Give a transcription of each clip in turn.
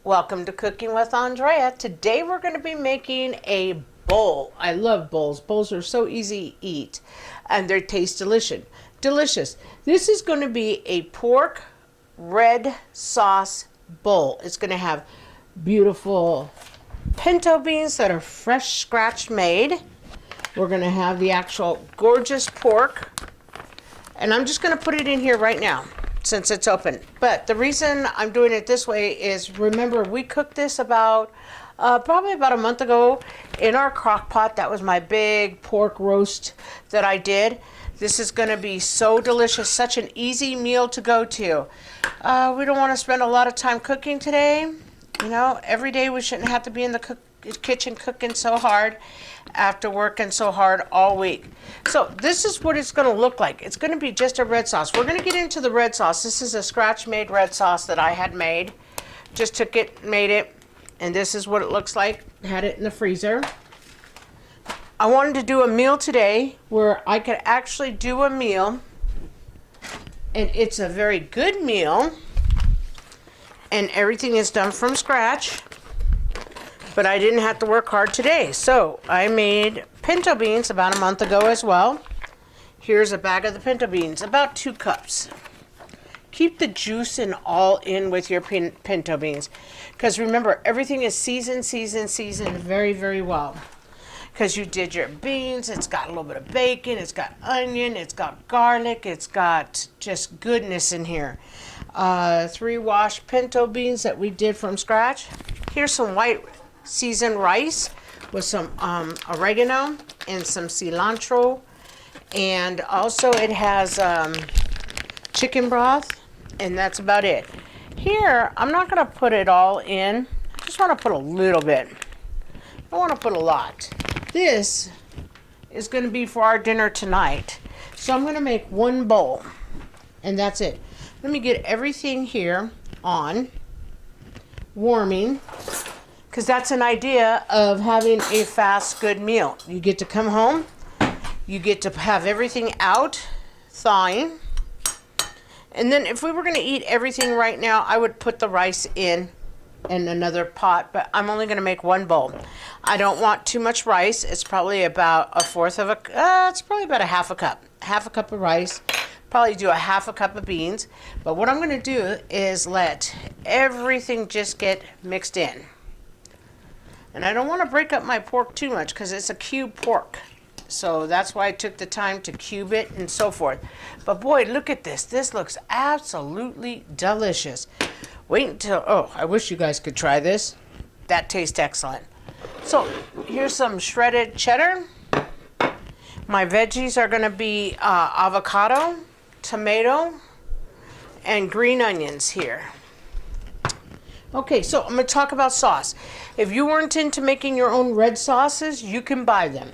Welcome to Cooking with Andrea. Today we're going to be making a bowl. I love bowls. Bowls are so easy to eat and they taste delicious. This is going to be a pork red sauce bowl. It's going to have beautiful pinto beans that are fresh scratch made. We're going to have the actual gorgeous pork. And I'm just going to put it in here right now since it's open. But the reason I'm doing it this way is, remember, we cooked this about probably about a month ago in our crock pot. That was my big pork roast that I did. This is going to be so delicious, such an easy meal to go to. We don't want to spend a lot of time cooking today. You know, every day we shouldn't have to be in the kitchen cooking so hard after working so hard all week. So this is what it's going to look like. It's going to be just a red sauce. We're going to get into the red sauce. This is a scratch made red sauce that I had made. Just took it, made it, and this is what it looks like. Had it in the freezer. I wanted to do a meal today where I could actually do a meal, and it's a very good meal, and everything is done from scratch. But I didn't have to work hard today. So I made pinto beans about a month ago as well. Here's a bag of the pinto beans, about 2 cups. Keep the juice and all in with your pinto beans. Because remember, everything is seasoned very, very well. Because you did your beans, it's got a little bit of bacon, it's got onion, it's got garlic, it's got just goodness in here. 3 washed pinto beans that we did from scratch. Here's some white seasoned rice with some oregano and some cilantro, and also it has chicken broth, and that's about it. Here, I'm not going to put it all in. I just want to put a little bit. I don't want to put a lot. This is going to be for our dinner tonight, so I'm going to make 1 bowl, and that's it. Let me get everything here on warming, because that's an idea of having a fast, good meal. You get to come home, you get to have everything out, thawing, and then if we were going to eat everything right now, I would put the rice in another pot, but I'm only going to make 1 bowl. I don't want too much rice. It's probably about it's probably about a half a cup of rice. Probably do a half a cup of beans, but what I'm going to do is let everything just get mixed in. And I don't want to break up my pork too much because it's a cube pork. So that's why I took the time to cube it and so forth. But boy, look at this. This looks absolutely delicious. Wait until, oh, I wish you guys could try this. That tastes excellent. So here's some shredded cheddar. My veggies are going to be avocado, tomato, and green onions here. Okay, so I'm going to talk about sauce. If you weren't into making your own red sauces, you can buy them.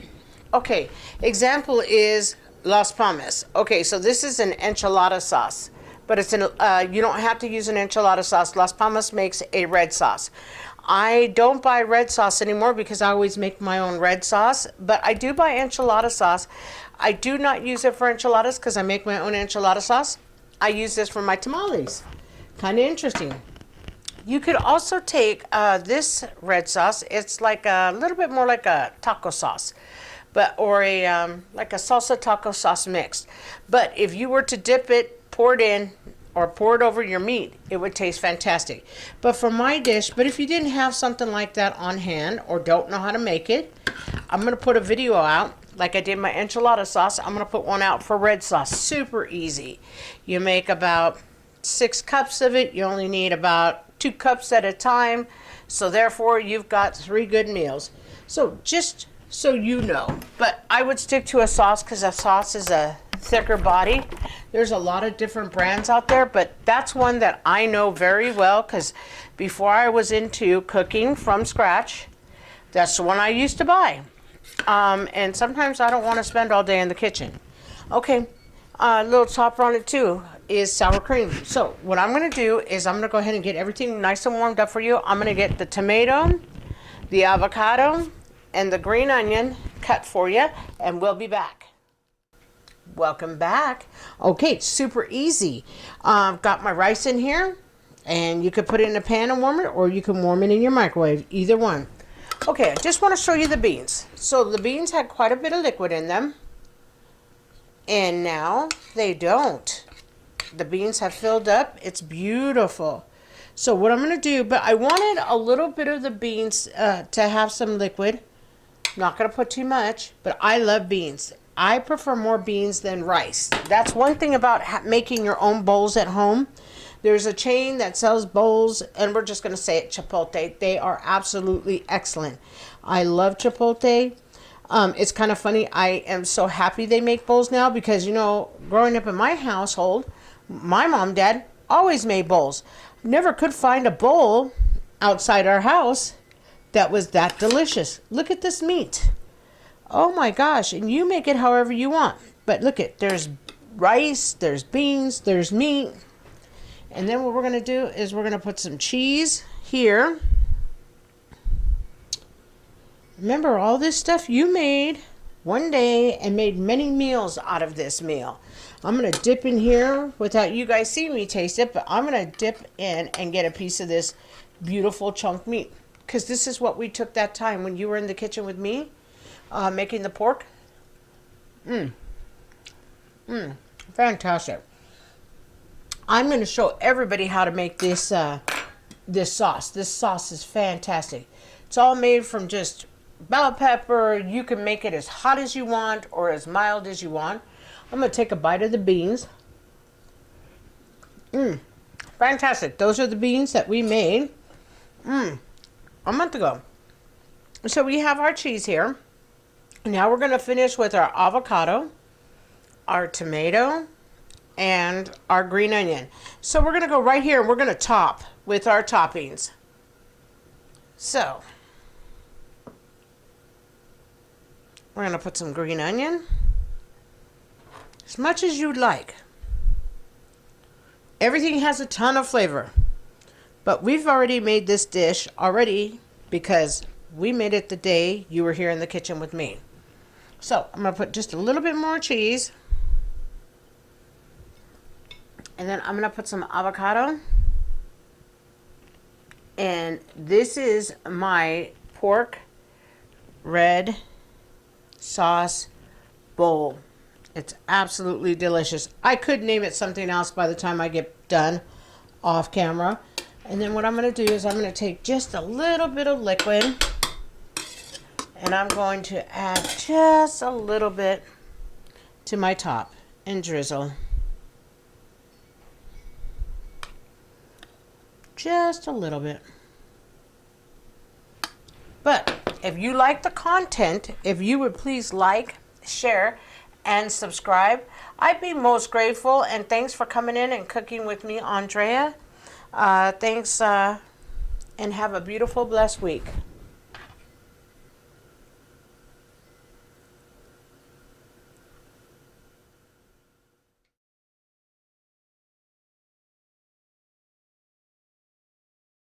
Okay, example is Las Palmas. Okay, so this is an enchilada sauce, but it's you don't have to use an enchilada sauce. Las Palmas makes a red sauce. I don't buy red sauce anymore because I always make my own red sauce, but I do buy enchilada sauce. I do not use it for enchiladas because I make my own enchilada sauce. I use this for my tamales. Kind of interesting. You could also take this red sauce. It's like a little bit more like a taco sauce, or like a salsa taco sauce mixed. But if you were to dip it, pour it in, or pour it over your meat, it would taste fantastic. But for my dish, but if you didn't have something like that on hand or don't know how to make it, I'm going to put a video out. Like I did my enchilada sauce, I'm going to put one out for red sauce. Super easy. You make about 6 cups of it. You only need about 2 cups at a time. So therefore, you've got 3 good meals. So just so you know. But I would stick to a sauce because a sauce is a thicker body. There's a lot of different brands out there, but that's one that I know very well because before I was into cooking from scratch, that's the one I used to buy. And sometimes I don't want to spend all day in the kitchen. Okay, a little topper on it too is sour cream. So what I'm going to do is I'm going to go ahead and get everything nice and warmed up for you. I'm going to get the tomato, the avocado, and the green onion cut for you, and we'll be back. Welcome back. Okay, super easy. Got my rice in here. And you could put it in a pan and warm it, or you can warm it in your microwave, either one. Okay, I just want to show you the beans. So the beans had quite a bit of liquid in them, and now they don't. The beans have filled up. It's beautiful. So what I'm going to do, but I wanted a little bit of the beans to have some liquid. Not going to put too much, but I love beans. I prefer more beans than rice. That's one thing about making your own bowls at home. There's a chain that sells bowls, and we're just going to say it, Chipotle. They are absolutely excellent. I love Chipotle. It's kind of funny. I am so happy they make bowls now because, you know, growing up in my household, my mom and dad always made bowls. Never could find a bowl outside our house that was that delicious. Look at this meat. Oh my gosh. And you make it however you want. But look at, there's rice, there's beans, there's meat. And then what we're going to do is we're going to put some cheese here. Remember, all this stuff you made one day and made many meals out of this meal. I'm going to dip in here without you guys seeing me taste it, but I'm going to dip in and get a piece of this beautiful chunk meat. Because this is what we took that time when you were in the kitchen with me making the pork. Fantastic. I'm going to show everybody how to make this this sauce. This sauce is fantastic. It's all made from just bell pepper. You can make it as hot as you want or as mild as you want. I'm going to take a bite of the beans. Fantastic. Those are the beans that we made a month ago. So we have our cheese here. Now we're going to finish with our avocado, our tomato, and our green onion. So we're going to go right here and we're going to top with our toppings. So we're going to put some green onion, as much as you'd like. Everything has a ton of flavor, but we've already made this dish already because we made it the day you were here in the kitchen with me. So I'm going to put just a little bit more cheese. And then I'm going to put some avocado. And this is my pork red sauce bowl. It's absolutely delicious. I could name it something else by the time I get done off camera. And then what I'm going to do is I'm going to take just a little bit of liquid. And I'm going to add just a little bit to my top and drizzle. Just a little bit. But if you like the content, if you would please like, share, and subscribe, I'd be most grateful. And thanks for coming in and cooking with me, Andrea. Thanks, and have a beautiful, blessed week.